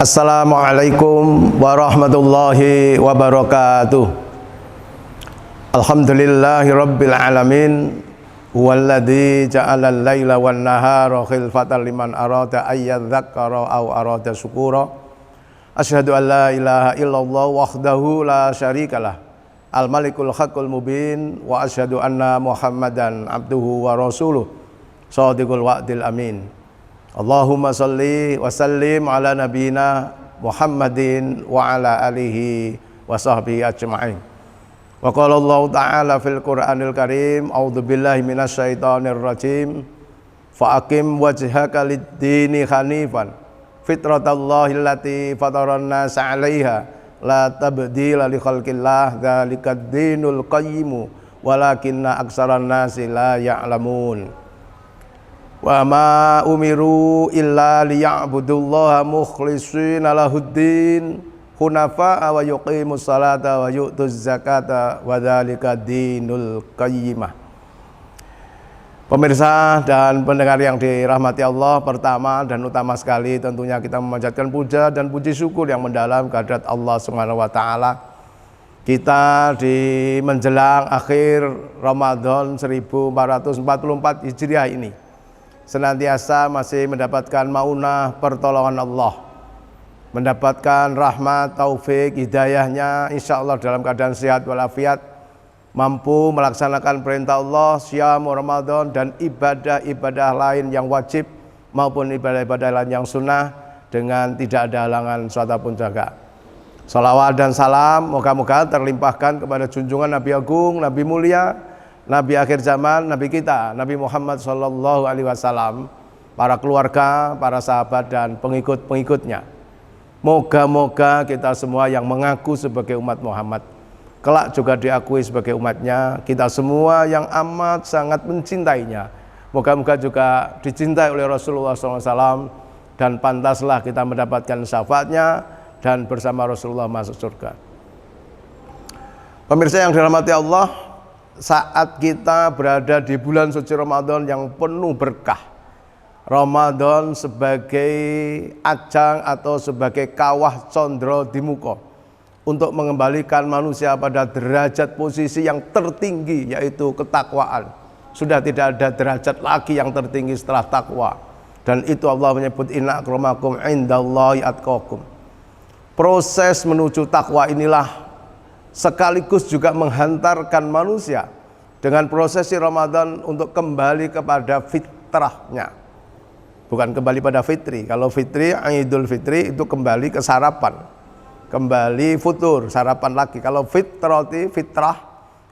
Assalamualaikum warahmatullahi wabarakatuh. Alhamdulillahi rabbil alamin. Walladzi ja'ala al-laila wan nahara khilfatan liman arada ayyadzakkara aw arada syukura. Asyhadu an la ilaha illallah wahdahu la syarikalah. Al-malikul haqqul mubin wa asyhadu anna Muhammadan abduhu wa rasuluh. Shadiqul wa'dil amin. Allahumma salli wa sallim ala nabiyina Muhammadin wa ala alihi wa sahbihi ajma'in. Wa qala Allah ta'ala fil Qur'anil Karim, a'udzu billahi minasy syaithanir rajim. Fa aqim wajhaka lid-dini hanifan fitratallahi allati fataran nas 'alaiha la tabdila li khalqillah dzalikad dinul qayyim walakinna aksaran nasi la ya'lamun. Wa ma umiru illa liya'budullaha mukhlishina lahuddin hunafa'a wa yuqimus salata wa yu'tuz zakata wa dzalika dinul qayyimah. Pemirsa dan pendengar yang dirahmati Allah, pertama dan utama sekali tentunya kita memanjatkan puja dan puji syukur yang mendalam kehadirat Allah Subhanahu wa taala. Kita di menjelang akhir Ramadan 1444 Hijriah ini senantiasa masih mendapatkan maunah pertolongan Allah, mendapatkan rahmat, taufik, hidayahnya, insya Allah dalam keadaan sehat walafiat, mampu melaksanakan perintah Allah, syam Ramadan dan ibadah-ibadah lain yang wajib maupun ibadah-ibadah lain yang sunnah dengan tidak ada halangan suatu pun jaga. Salawat dan salam moga-moga terlimpahkan kepada junjungan Nabi Agung, Nabi Mulia, Nabi akhir zaman, Nabi kita, Nabi Muhammad sallallahu alaihi wasallam, para keluarga, para sahabat dan pengikut-pengikutnya. Moga-moga kita semua yang mengaku sebagai umat Muhammad kelak juga diakui sebagai umatnya. Kita semua yang amat sangat mencintainya, moga-moga juga dicintai oleh Rasulullah SAW dan pantaslah kita mendapatkan syafaatnya dan bersama Rasulullah masuk surga. Pemirsa yang dirahmati Allah, saat kita berada di bulan suci Ramadan yang penuh berkah, Ramadan sebagai ajang atau sebagai kawah condro di muka untuk mengembalikan manusia pada derajat posisi yang tertinggi, yaitu ketakwaan. Sudah tidak ada derajat lagi yang tertinggi setelah takwa, dan itu Allah menyebut inna akramakum indallahi atqakum. Proses menuju takwa inilah sekaligus juga menghantarkan manusia dengan prosesi Ramadan untuk kembali kepada fitrahnya. Bukan kembali pada fitri. Kalau fitri, Idul Fitri itu kembali ke sarapan, kembali futur, sarapan lagi. Kalau fitrati, fitrah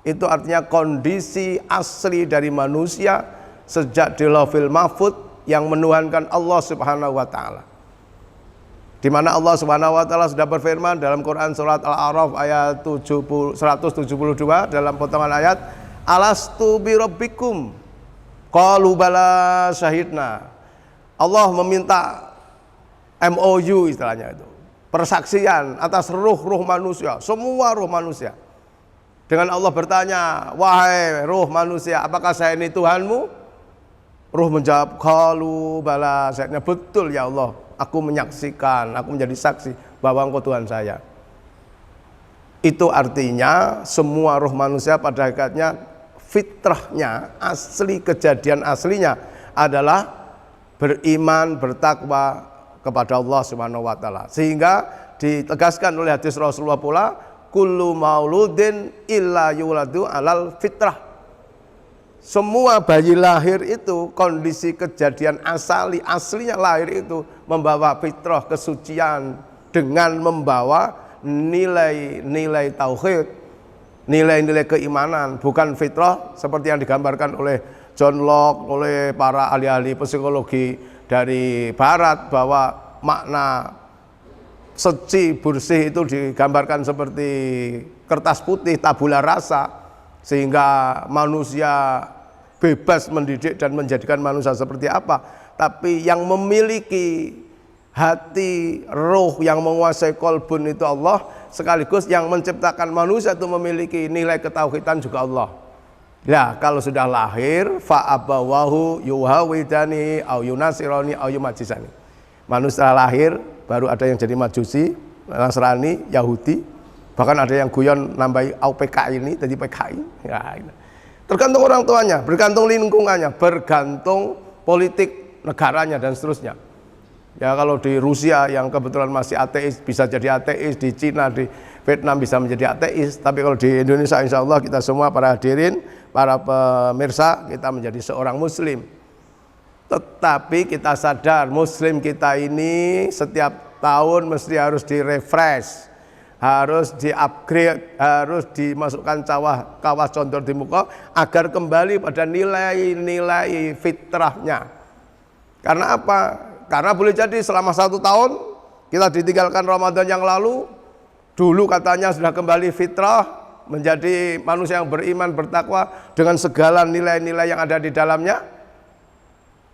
itu artinya kondisi asli dari manusia sejak di Lauhil Mahfuz yang menuhankan Allah Subhanahu wa taala. Di mana Allah Subhanahu wa taala sudah berfirman dalam Quran surat Al-A'raf ayat 172 dalam potongan ayat, alastu bi rabbikum qalu bala syahidna. Allah meminta MOU istilahnya itu, persaksian atas ruh-ruh manusia, semua ruh manusia. Dengan Allah bertanya, wahai ruh manusia, apakah saya ini Tuhanmu? Ruh menjawab, qalu bala syahidna, betul ya Allah, aku menyaksikan, aku menjadi saksi bahwa Engkau Tuhan saya. Itu artinya semua ruh manusia pada hakikatnya fitrahnya, asli kejadian aslinya adalah beriman, bertakwa kepada Allah Subhanahu wa taala. Sehingga ditegaskan oleh hadis Rasulullah pula, kullu mauludin illa yuladu alal fitrah. Semua bayi lahir itu kondisi kejadian aslinya lahir itu membawa fitrah kesucian dengan membawa nilai-nilai tauhid, nilai-nilai keimanan, bukan fitrah seperti yang digambarkan oleh John Locke, oleh para ahli-ahli psikologi dari barat bahwa makna suci bersih itu digambarkan seperti kertas putih tabula rasa, sehingga manusia bebas mendidik dan menjadikan manusia seperti apa. Tapi yang memiliki hati, roh yang menguasai kolbun itu Allah, sekaligus yang menciptakan manusia itu memiliki nilai ketauhidan juga Allah. Ya, kalau sudah lahir fa abawahu yuhawidani au yunasirani au yumajisani. Manusia lahir baru ada yang jadi Majusi, Nasrani, Yahudi, bahkan ada yang guyon nambahi PKI ini jadi PKI. Ya, tergantung orang tuanya, bergantung lingkungannya, bergantung politik negaranya dan seterusnya. Ya kalau di Rusia yang kebetulan masih ateis bisa jadi ateis, di Cina, di Vietnam bisa menjadi ateis. Tapi kalau di Indonesia insya Allah kita semua para hadirin, para pemirsa, kita menjadi seorang muslim. Tetapi kita sadar muslim kita ini setiap tahun mesti harus direfresh, harus di-upgrade, harus dimasukkan kawas condor di muka agar kembali pada nilai-nilai fitrahnya. Karena apa? Karena boleh jadi selama 1 tahun kita ditinggalkan Ramadan yang lalu, dulu katanya sudah kembali fitrah, menjadi manusia yang beriman, bertakwa dengan segala nilai-nilai yang ada di dalamnya.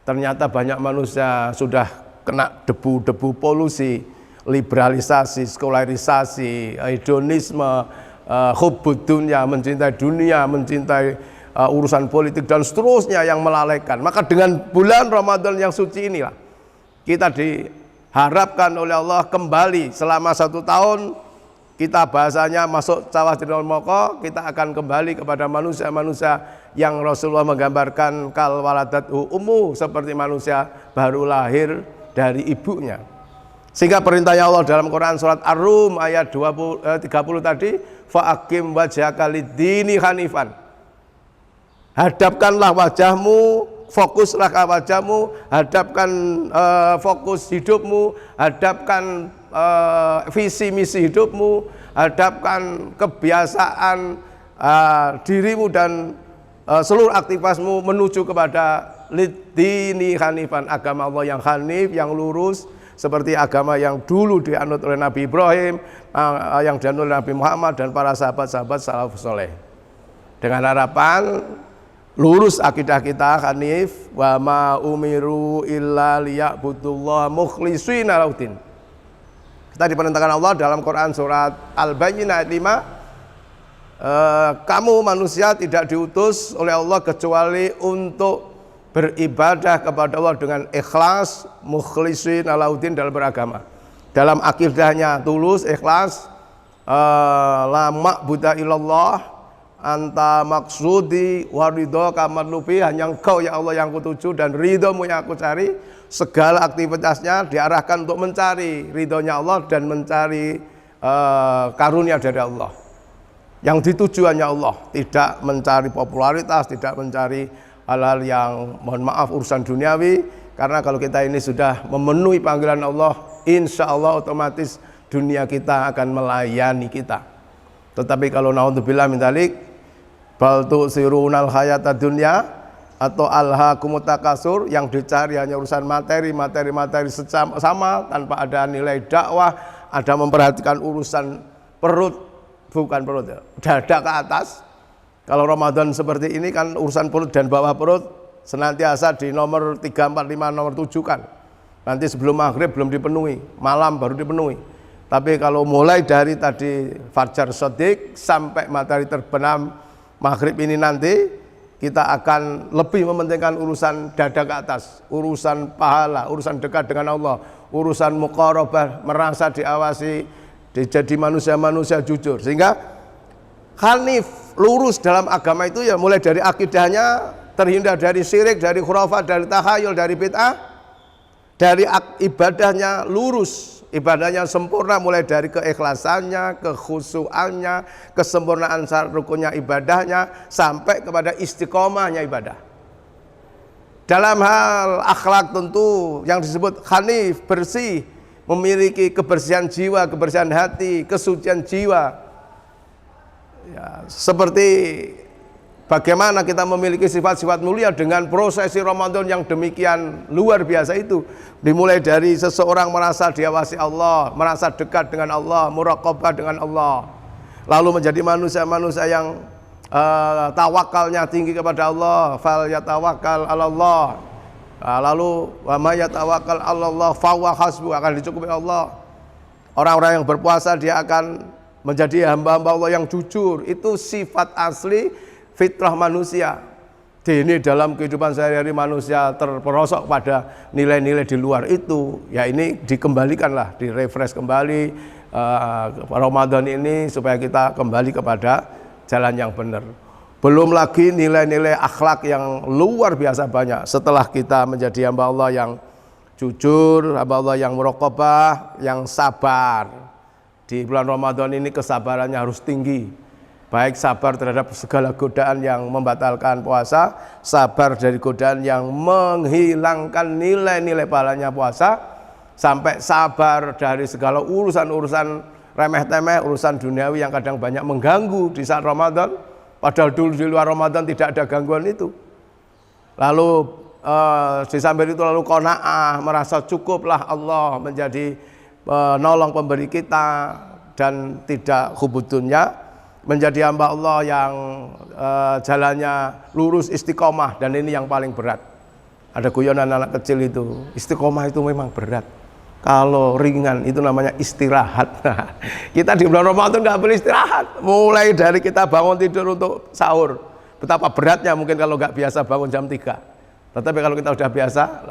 Ternyata banyak manusia sudah kena debu-debu polusi, liberalisasi, sekularisasi, hedonisme, hubbud dunya, mencintai dunia, mencintai urusan politik dan seterusnya yang melalaikan. Maka dengan bulan Ramadan yang suci inilah kita diharapkan oleh Allah kembali selama 1 tahun. Kita bahasanya masuk cawas dinul moko, kita akan kembali kepada manusia-manusia yang Rasulullah menggambarkan kal waladatu ummu, seperti manusia baru lahir dari ibunya. Sehingga perintahnya Allah dalam Quran surat Ar-Rum ayat 30 tadi, fa'akim wajhaka lid-dini hanifan. Hadapkanlah wajahmu, fokuslah ke wajahmu, hadapkan fokus hidupmu, hadapkan visi misi hidupmu, hadapkan kebiasaan dirimu dan seluruh aktivitasmu menuju kepada lid-dini hanifan, agama Allah yang hanif, yang lurus, seperti agama yang dulu dianut oleh Nabi Ibrahim, yang dianut oleh Nabi Muhammad dan para sahabat-sahabat salafus saleh. Dengan harapan lurus akidah kita hanif, wa ma umiru illa liya'budullaha mukhlishina lahuddin. Kita diperintahkan Allah dalam Quran surat Al-Bayyinah ayat 5, kamu manusia tidak diutus oleh Allah kecuali untuk beribadah kepada Allah dengan ikhlas, mukhlishina lahuddin dalam beragama. Dalam akidahnya tulus, ikhlas, la ma'buda illallah, anta maksudi waridho kamarlubi, hanya engkau ya Allah yang kutuju dan ridhomu yang aku cari. Segala aktivitasnya diarahkan untuk mencari ridhonya Allah dan mencari karunia dari Allah. Yang dituju hanya Allah, tidak mencari popularitas, tidak mencari hal-hal yang mohon maaf urusan duniawi. Karena kalau kita ini sudah memenuhi panggilan Allah, insya Allah otomatis dunia kita akan melayani kita. Tetapi kalau naudzubillah min dzalik, bal tu'sirunal hayata dunya atau alhaakumut takasur, yang dicari hanya urusan materi sama tanpa ada nilai dakwah, ada memperhatikan urusan perut, bukan perut ya, dada ke atas. Kalau Ramadan seperti ini kan urusan perut dan bawah perut senantiasa di nomor 3, 4, 5, nomor 7 kan. Nanti sebelum maghrib belum dipenuhi, malam baru dipenuhi. Tapi kalau mulai dari tadi fajar shadiq sampai matahari terbenam maghrib ini nanti, kita akan lebih mementingkan urusan dada ke atas, urusan pahala, urusan dekat dengan Allah, urusan muqarabah, merasa diawasi, jadi manusia-manusia jujur. Sehingga hanif, lurus dalam agama itu ya mulai dari akidahnya, terhindar dari syirik, dari khurafat, dari takhayul, dari bid'ah. Dari ibadahnya lurus, ibadahnya sempurna, mulai dari keikhlasannya, kekhusyuannya, kesempurnaan syarat rukunnya ibadahnya, sampai kepada istiqomahnya ibadah. Dalam hal akhlak tentu yang disebut hanif, bersih, memiliki kebersihan jiwa, kebersihan hati, kesucian jiwa. Ya, seperti bagaimana kita memiliki sifat-sifat mulia dengan prosesi Ramadan yang demikian luar biasa itu. Dimulai dari seseorang merasa diawasi Allah, merasa dekat dengan Allah, muraqabah dengan Allah. Lalu menjadi manusia-manusia yang tawakalnya tinggi kepada Allah, fal yatawakkal 'alallah. Lalu wa may yatawakkal 'alallah fa huwa hasbuh, akan dicukupi Allah. Orang-orang yang berpuasa dia akan menjadi hamba-hamba Allah yang jujur. Itu sifat asli fitrah manusia. ini dalam kehidupan sehari-hari manusia terperosok pada nilai-nilai di luar itu, ya ini dikembalikanlah, direfresh kembali Ramadan ini supaya kita kembali kepada jalan yang benar. Belum lagi nilai-nilai akhlak yang luar biasa banyak setelah kita menjadi hamba Allah yang jujur, hamba Allah yang muraqabah, yang sabar. Di bulan Ramadan ini kesabarannya harus tinggi. Baik sabar terhadap segala godaan yang membatalkan puasa, sabar dari godaan yang menghilangkan nilai-nilai pahalanya puasa, sampai sabar dari segala urusan-urusan remeh-temeh, urusan duniawi yang kadang banyak mengganggu di saat Ramadan, padahal dulu di luar Ramadan tidak ada gangguan itu. Lalu di samping itu lalu qanaah, merasa cukuplah Allah menjadi penolong pemberi kita dan tidak hubudunya, menjadi hamba Allah yang jalannya lurus istiqomah, dan ini yang paling berat. Ada guyonan anak kecil itu, istiqomah itu memang berat. Kalau ringan itu namanya istirahat. Nah, kita di bulan Ramadan nggak boleh istirahat. Mulai dari kita bangun tidur untuk sahur, betapa beratnya mungkin kalau nggak biasa bangun jam 3. Tetapi kalau kita udah biasa,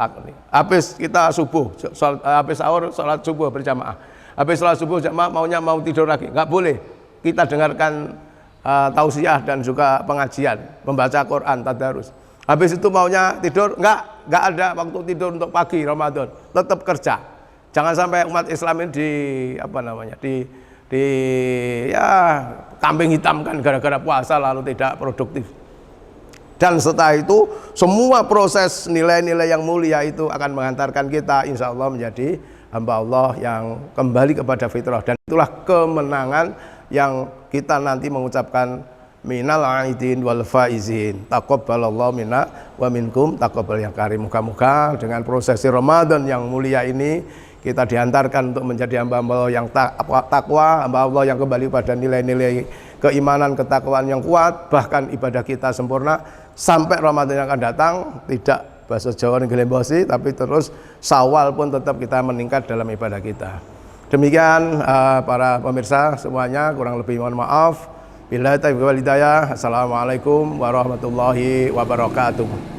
habis kita subuh, habis sahur, sholat subuh berjamaah. Habis sholat subuh jamaah maunya mau tidur lagi, nggak boleh. Kita dengarkan tausiah dan juga pengajian, membaca Quran, tadarus. Habis itu maunya tidur, enggak ada waktu tidur untuk pagi Ramadan, tetap kerja. Jangan sampai umat Islam ini kambing hitamkan gara-gara puasa lalu tidak produktif. Dan setelah itu semua proses nilai-nilai yang mulia itu akan mengantarkan kita insya Allah menjadi hamba Allah yang kembali kepada fitrah, dan itulah kemenangan yang kita nanti mengucapkan minal aidin wal faizin, taqabbalallahu minna wa minkum taqabbal ya karim. Moga-moga dengan prosesi Ramadan yang mulia ini kita diantarkan untuk menjadi hamba Allah yang takwa, hamba Allah yang kembali pada nilai-nilai keimanan, ketakwaan yang kuat, bahkan ibadah kita sempurna sampai Ramadan yang akan datang. Tidak bahasa Jawa ngelembosi, tapi terus Syawal pun tetap kita meningkat dalam ibadah kita. Demikian para pemirsa semuanya, kurang lebih mohon maaf. Billahi taufiq wal hidayah. Assalamualaikum warahmatullahi wabarakatuh.